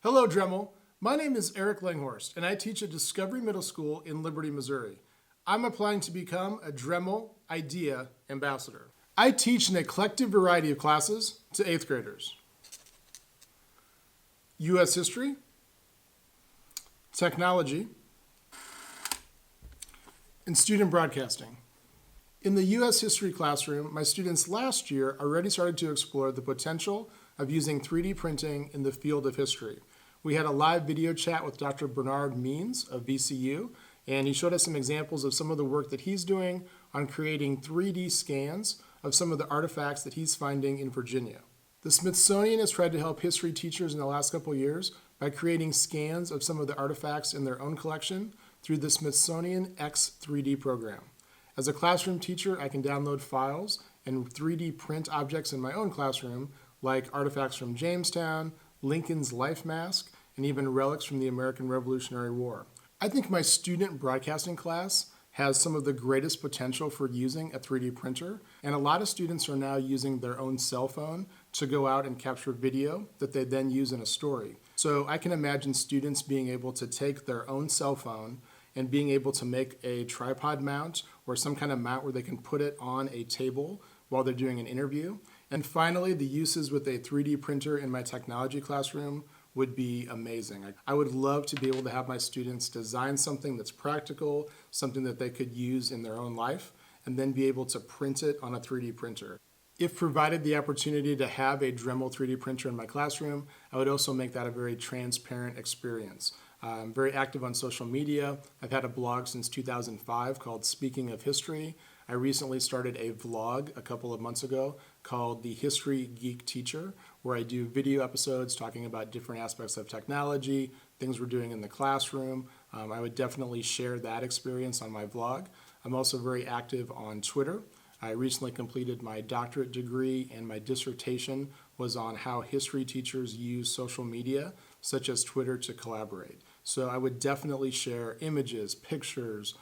Hello, Dremel. My name is Eric Langhorst, and I teach at Discovery Middle School in Liberty, Missouri. I'm applying to become a Dremel Idea Ambassador. I teach an eclectic variety of classes to 8th graders. U.S. History, Technology, and Student Broadcasting. In the U.S. History classroom, my students last year already started to explore the potential of using 3D printing in the field of history. We had a live video chat with Dr. Bernard Means of VCU, and he showed us some examples of some of the work that he's doing on creating 3D scans of some of the artifacts that he's finding in Virginia. The Smithsonian has tried to help history teachers in the last couple years by creating scans of some of the artifacts in their own collection through the Smithsonian X3D program. As a classroom teacher, I can download files and 3D print objects in my own classroom, like artifacts from Jamestown, Lincoln's life mask, and even relics from the American Revolutionary War. I think my student broadcasting class has some of the greatest potential for using a 3D printer, and a lot of students are now using their own cell phone to go out and capture video that they then use in a story. So I can imagine students being able to take their own cell phone and being able to make a tripod mount or some kind of mount where they can put it on a table while they're doing an interview. And finally, the uses with a 3D printer in my technology classroom would be amazing. I would love to be able to have my students design something that's practical, something that they could use in their own life, and then be able to print it on a 3D printer. If provided the opportunity to have a Dremel 3D printer in my classroom, I would also make that a very transparent experience. I'm very active on social media. I've had a blog since 2005 called Speaking of History. I recently started a vlog a couple of months ago called The History Geek Teacher, where I do video episodes talking about different aspects of technology, things we're doing in the classroom. I would definitely share that experience on my vlog. I'm also very active on Twitter. I recently completed my doctorate degree, and my dissertation was on how history teachers use social media, such as Twitter, to collaborate. So I would definitely share images, pictures,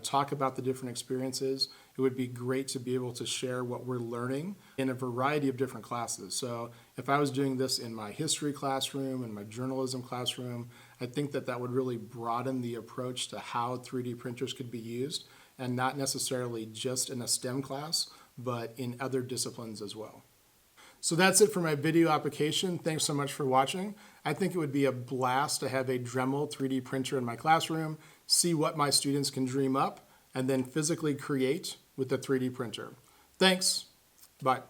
talk about the different experiences. It would be great to be able to share what we're learning in a variety of different classes. So if I was doing this in my history classroom and my journalism classroom, I think that would really broaden the approach to how 3D printers could be used, and not necessarily just in a STEM class, but in other disciplines as well. So that's it for my video application. Thanks so much for watching. I think it would be a blast to have a Dremel 3D printer in my classroom, see what my students can dream up, and then physically create with the 3D printer. Thanks. Bye.